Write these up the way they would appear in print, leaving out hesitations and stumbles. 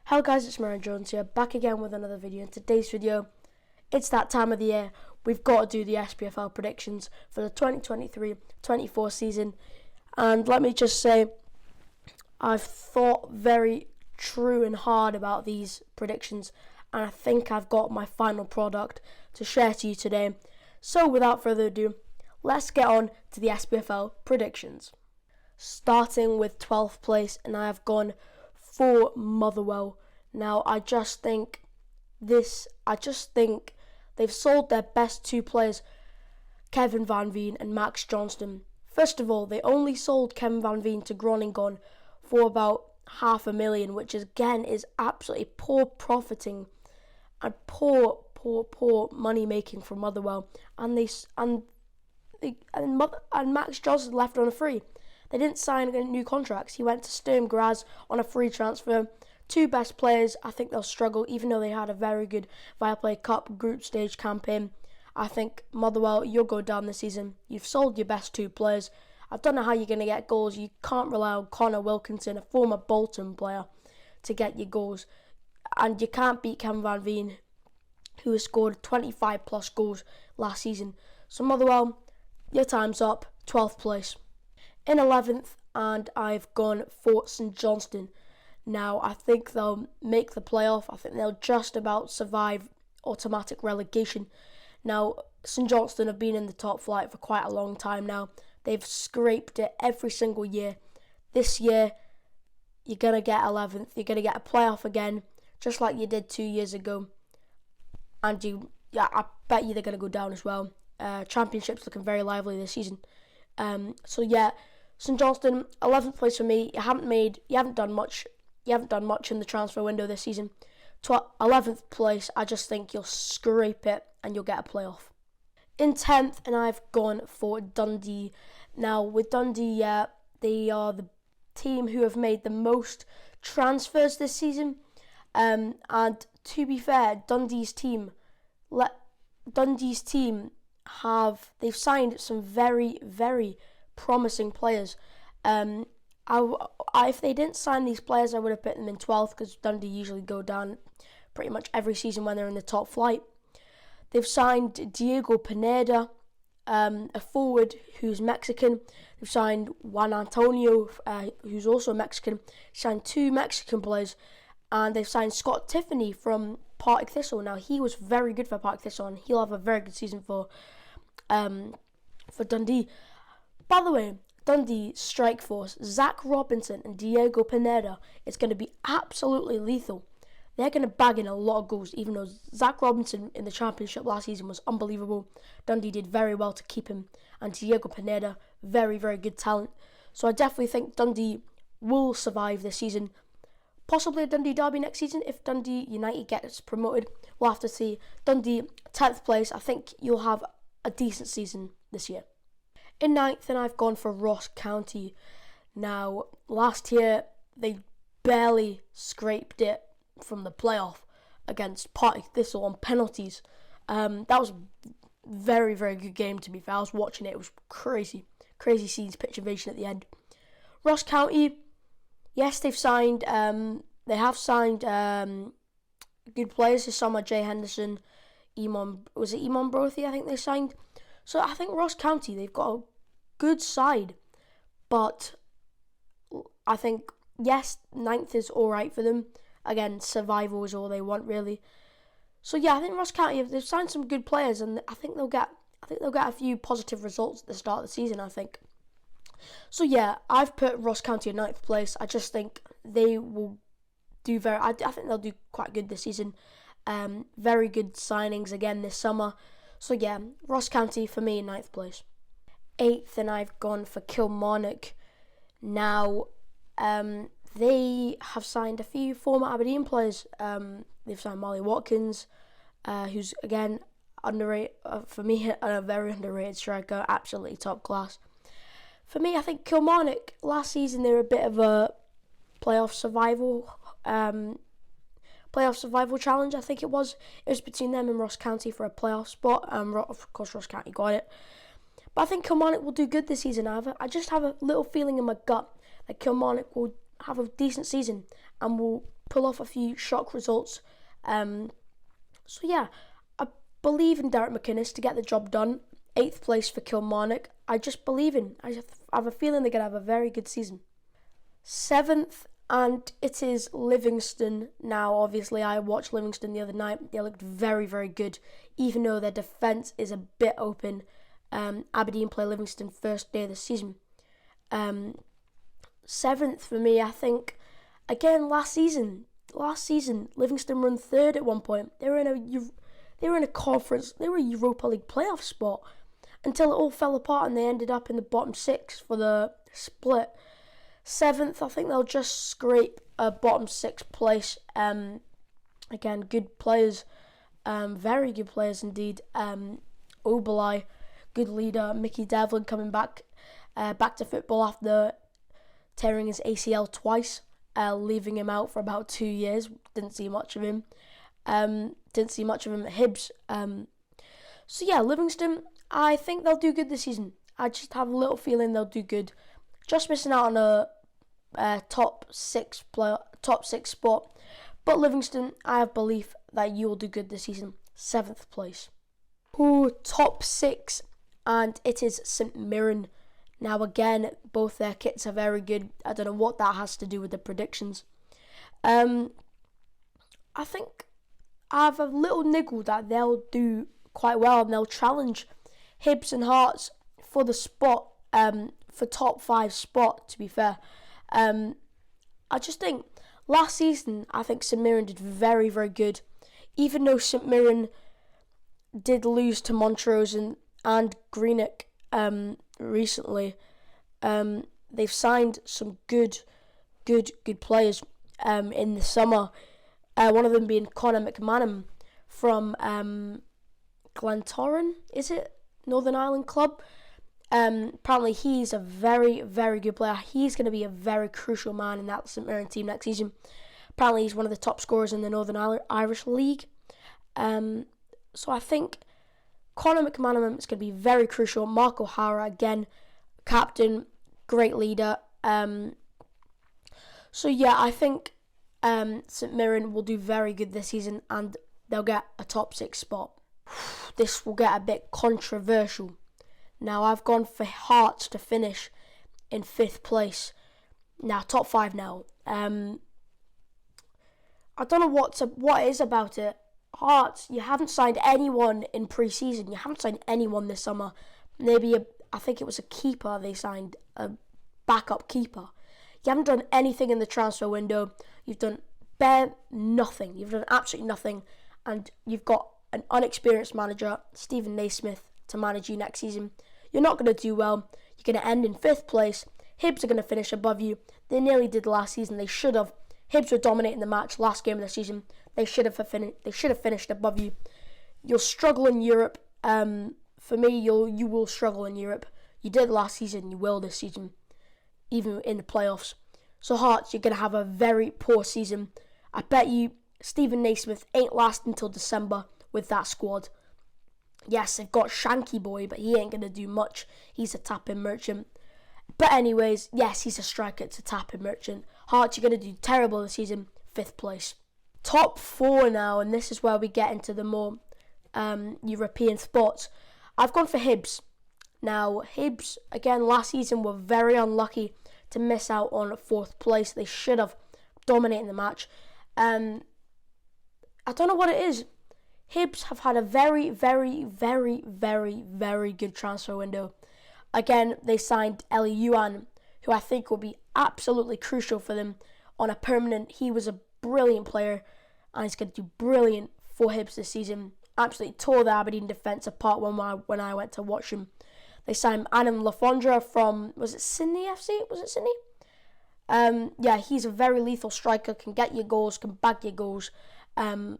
Hello guys, it's Marion Jones here, back again with another video. In today's video, it's that time of the year. We've got to do the Spfl predictions for the 2023-24 season. And let me just say, I've thought very true and hard about these predictions, and I think I've got my final product to share to you today. So without further ado, let's get on to the Spfl predictions. Starting with 12th place, and I have gone for Motherwell. Now, I just think they've sold their best two players, Kevin Van Veen and Max Johnston. First of all, they only sold Kevin Van Veen to Groningen for about $500,000, which again is absolutely poor profiting and poor money making from Motherwell. And Max Johnston left on a free. They didn't sign new contracts. He went to Sturm Graz on a free transfer. Two best players, I think they'll struggle, even though they had a very good Viaplay Cup group stage campaign. I think Motherwell, you'll go down this season. You've sold your best two players. I don't know how you're going to get goals. You can't rely on Connor Wilkinson, a former Bolton player, to get your goals. And you can't beat Kevin Van Veen, who has scored 25 plus goals last season. So Motherwell, your time's up, 12th place. In 11th, and I've gone for St Johnstone. Now, I think they'll make the playoff. I think they'll just about survive automatic relegation. Now, St Johnstone have been in the top flight for quite a long time now. They've scraped it every single year. This year, you're going to get 11th. You're going to get a playoff again, just like you did 2 years ago. And I bet you they're going to go down as well. Championship's looking very lively this season. St Johnstone, 11th place for me. You haven't done much in the transfer window this season. 11th place, I just think you'll scrape it and you'll get a playoff. In 10th, and I've gone for Dundee. Now, with Dundee, they are the team who have made the most transfers this season. And to be fair, Dundee's team they've signed some very, very promising players. If they didn't sign these players, I would have put them in 12th, because Dundee usually go down pretty much every season when they're in the top flight. They've signed Diego Pineda, a forward who's Mexican. They've signed Juan Antonio, who's also Mexican. Signed two Mexican players, and they've signed Scott Tiffany from Partick Thistle. Now, he was very good for Partick Thistle, and he'll have a very good season for Dundee. By the way, Dundee strike force, Zach Robinson and Diego Pineda, is going to be absolutely lethal. They're going to bag in a lot of goals, even though Zach Robinson in the Championship last season was unbelievable. Dundee did very well to keep him, and Diego Pineda, very, very good talent. So I definitely think Dundee will survive this season. Possibly a Dundee derby next season if Dundee United gets promoted. We'll have to see. Dundee, 10th place. I think you'll have a decent season this year. In 9th, and I've gone for Ross County. Now, last year, they barely scraped it from the playoff against Partick Thistle on penalties. That was a very, very good game, to be fair. I was watching it. It was crazy. Crazy scenes, pitch invasion at the end. Ross County, yes, they have signed good players this summer. Jay Henderson, Eamon Brothy, I think they signed. So I think Ross County, they've got a good side. But I think, yes, 9th is alright for them. Again, survival is all they want, really. So yeah, I think Ross County, they've signed some good players, and I think they'll get a few positive results at the start of the season, I think. So yeah, I've put Ross County in 9th place. I just think they will do I think they'll do quite good this season. Very good signings again this summer. So yeah, Ross County for me in 9th place. 8th, and I've gone for Kilmarnock. Now, they have signed a few former Aberdeen players. They've signed Molly Watkins, who's again underrated for me, a very underrated striker, absolutely top class. For me, I think Kilmarnock last season they were a bit of a playoff survival challenge. I think it was between them and Ross County for a playoff spot. Of course, Ross County got it. But I think Kilmarnock will do good this season. I just have a little feeling in my gut that Kilmarnock will have a decent season and will pull off a few shock results. So yeah, I believe in Derek McInnes to get the job done. 8th place for Kilmarnock. I have a feeling they're going to have a very good season. 7th, and it is Livingston. Now, obviously, I watched Livingston the other night. They looked very, very good, even though their defence is a bit open. Aberdeen play Livingston first day of the season. 7th for me, I think, again, last season, Livingston run 3rd at one point. They were in a conference, they were a Europa League playoff spot until it all fell apart and they ended up in the bottom 6 for the split. 7th, I think they'll just scrape a bottom 6 place. Again, good players, very good players indeed. Oberlai, good leader. Mickey Devlin coming back to football after tearing his ACL twice, leaving him out for about 2 years. Didn't see much of him. Didn't see much of him at Hibs. So yeah, Livingston, I think they'll do good this season. I just have a little feeling they'll do good. Just missing out on a top six spot. But Livingston, I have belief that you will do good this season. 7th place. Top 6, and it is St Mirren. Now again, both their kits are very good. I don't know what that has to do with the predictions. I think I have a little niggle that they'll do quite well and they'll challenge Hibs and Hearts for the spot, for top 5 spot, to be fair. I just think last season, I think St Mirren did very, very good. Even though St Mirren did lose to Montrose and Greenock recently, they've signed some good players in the summer. One of them being Conor McManaman from Glentoran, is it? Northern Ireland club. Apparently he's a very, very good player. He's going to be a very crucial man in that St Mirren team next season. Apparently he's one of the top scorers in the Northern Irish League. So I think Conor McManaman is going to be very crucial. Mark O'Hara, again, captain, great leader. So yeah, I think St Mirren will do very good this season and they'll get a top 6 spot. This will get a bit controversial. Now, I've gone for Hearts to finish in 5th place. Now, top 5 now. I don't know what it is about it. Hearts, you haven't signed anyone in pre-season. You haven't signed anyone this summer. Maybe, I think it was a keeper they signed, a backup keeper. You haven't done anything in the transfer window. You've done nothing. You've done absolutely nothing. And you've got an unexperienced manager, Stephen Naismith, to manage you next season. You're not going to do well. You're going to end in 5th place. Hibs are going to finish above you. They nearly did last season. They should have. Hibs were dominating the match last game of the season. They should have finished above you. You'll struggle in Europe. For me, you will struggle in Europe. You did last season. You will this season, even in the playoffs. So Hearts, you're going to have a very poor season. I bet you Stephen Naismith ain't lasting until December with that squad. Yes, they've got Shanky Boy, but he ain't going to do much. He's a tap-in merchant. But anyways, yes, he's a striker. It's a tap-in merchant. Hearts, you're going to do terrible this season. 5th place. Top 4 now, and this is where we get into the more European spots. I've gone for Hibs. Now, Hibs, again, last season were very unlucky to miss out on 4th place. They should have dominated the match. I don't know what it is. Hibs have had a very, very, very, very, very good transfer window. Again, they signed Eli Yuan, who I think will be absolutely crucial for them on a permanent. He was a brilliant player, and he's going to do brilliant for Hibs this season. Absolutely tore the Aberdeen defence apart when I went to watch him. They signed Adam Lafondra from, was it Sydney FC? Was it Sydney? Yeah, he's a very lethal striker, can get your goals, can bag your goals. And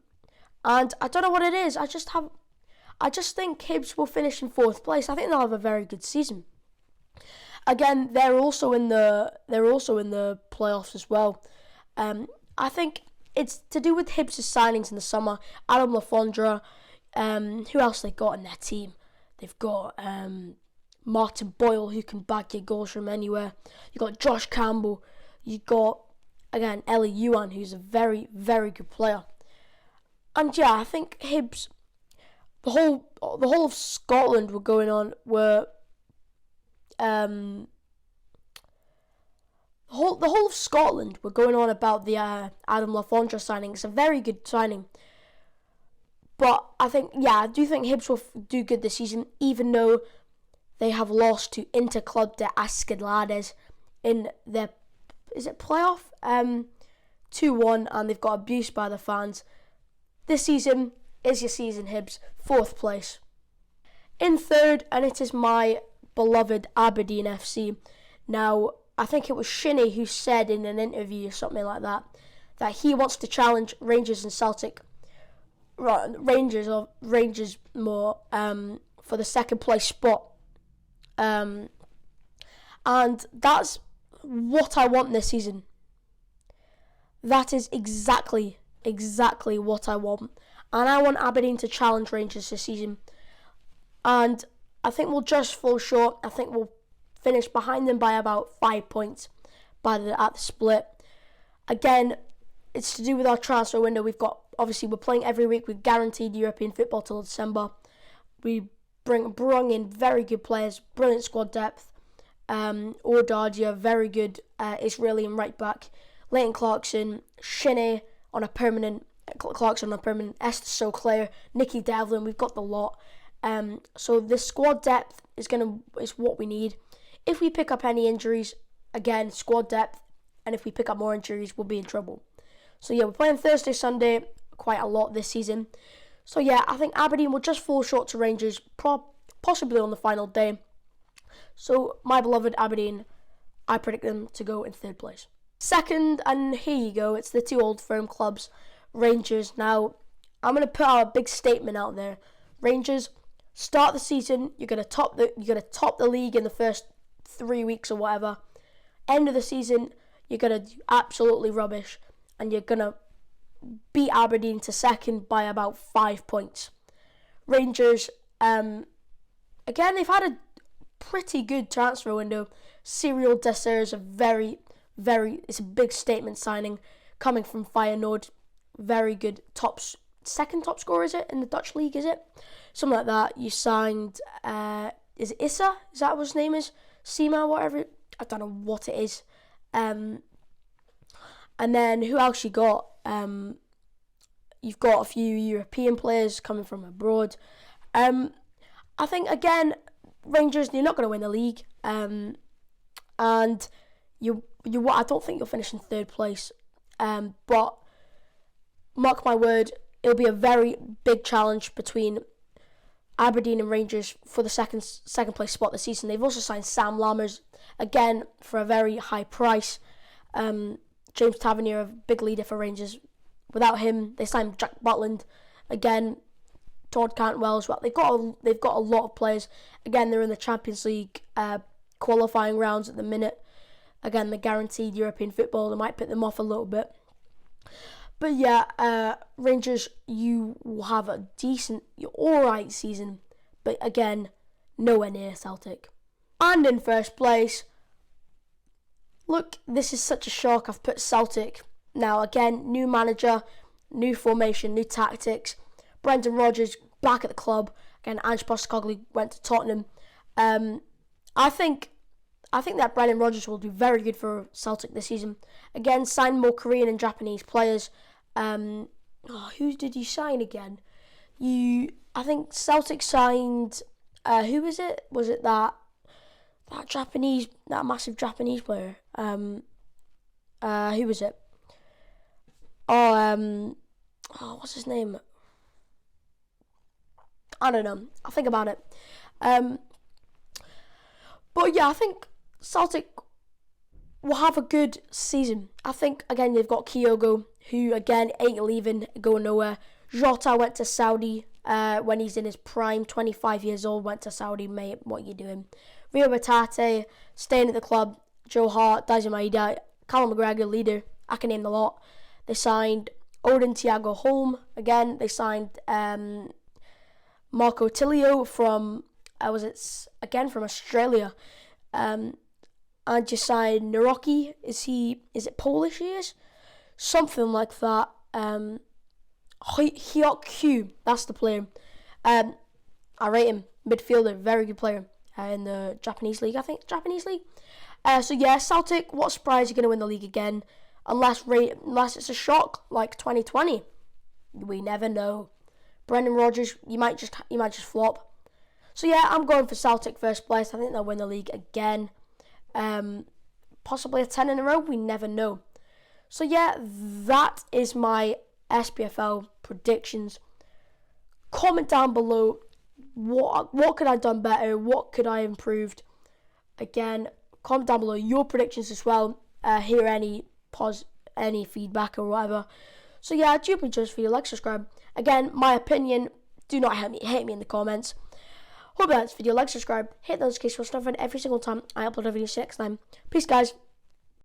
I don't know what it is. I just think Hibs will finish in 4th place. I think they'll have a very good season. Again, they're also in the playoffs as well. I think it's to do with Hibs' signings in the summer. Adam Lafondra. Who else they got in their team? They've got Martin Boyle, who can bag your goals from anywhere. You got Josh Campbell. You got again, Ellie Yuan, who's a very, very good player. And yeah, I think Hibs, the whole of Scotland were going on, the whole of Scotland were going on about the Adam Lafondra signing. It's a very good signing. But I do think Hibs will do good this season, even though they have lost to Interclub de Ascalades in their, is it playoff? 2-1, and they've got abused by the fans. This season is your season, Hibs. 4th place. In 3rd, and it is my beloved Aberdeen FC. Now, I think it was Shinnie who said in an interview or something like that he wants to challenge Rangers and Celtic, Rangers more, for the 2nd place spot. And that's what I want this season. That is exactly what I want. And I want Aberdeen to challenge Rangers this season. And I think we'll just fall short. I think we'll finish behind them by about 5 points at the split. Again, it's to do with our transfer window. We're playing every week with guaranteed European football till December. We brung in very good players, brilliant squad depth. Ordardia, very good Israeli and right back. Leighton Clarkson, Shinnie on a permanent, Esther Soclair, Nicky Devlin. We've got the lot. So the squad depth is what we need. If we pick up any injuries, again, squad depth, and if we pick up more injuries, we'll be in trouble. So yeah, we're playing Thursday, Sunday quite a lot this season. So yeah, I think Aberdeen will just fall short to Rangers, possibly on the final day. So my beloved Aberdeen, I predict them to go in 3rd place. 2nd, and here you go, it's the 2 old firm clubs, Rangers. Now, I'm going to put out a big statement out there. Rangers, start the season, you're going to top the league in the first 3 weeks or whatever. End of the season, you're going to do absolutely rubbish, and you're going to beat Aberdeen to 2nd by about 5 points. Rangers, again, they've had a pretty good transfer window. Cyril Dessers is it's a big statement signing coming from Feyenoord. Very good second top scorer, is it, in the Dutch league, is it? Something like that. You signed, is it Issa? Is that what his name is? Sima, whatever. I don't know what it is. And then who else you got? You've got a few European players coming from abroad. I think, again, Rangers, you're not going to win the league. And I don't think you'll finish in 3rd place. But mark my word, it'll be a very big challenge between Aberdeen and Rangers for the second place spot this season. They've also signed Sam Lammers, again, for a very high price. James Tavernier, a big leader for Rangers. Without him, they signed Jack Butland. Again, Todd Cantwell as well. They've got a lot of players. Again, they're in the Champions League qualifying rounds at the minute. Again, the guaranteed European football, they might put them off a little bit. But yeah, Rangers, you will have a decent, alright season. But again, nowhere near Celtic. And in 1st place, look, this is such a shock. I've put Celtic. Now, again, new manager, new formation, new tactics. Brendan Rodgers back at the club. Again, Ange Postecoglou went to Tottenham. I think that Brendan Rodgers will do very good for Celtic this season. Again, signed more Korean and Japanese players. Who did you sign again? I think Celtic signed. Who was it? Was it that massive Japanese player? Who was it? What's his name? I don't know. I'll think about it. But yeah, I think Celtic will have a good season. I think, again, they've got Kyogo, who, again, ain't leaving, going nowhere. Jota went to Saudi when he's in his prime, 25 years old, went to Saudi, mate, what are you doing? Rio Batate, staying at the club. Joe Hart, Daisy Maeda, Callum McGregor, leader. I can name the lot. They signed Odin Thiago Holm. Again, they signed Marco Tilio from, from Australia. And and just signed Naroki. Is it Polish he is? Something like that. Hyok-Kyu, that's the player. I rate him. Midfielder, very good player. In the Japanese league, I think. Japanese league. So yeah, Celtic, what surprise, you're going to win the league again. Unless it's a shock like 2020. We never know. Brendan Rodgers, you might just flop. So yeah, I'm going for Celtic first place. I think they'll win the league again. Possibly a 10 in a row. We never know. So yeah, that is my SPFL predictions. Comment down below what could I have done better, what could I have improved. Again, comment down below your predictions as well. Hear any feedback or whatever. So yeah, I do appreciate this video. Like, subscribe. Again, my opinion. Do not hate me in the comments. Hope you liked this video. Like, subscribe, hit the notification bell, every single time I upload a video. See you next time. Peace, guys.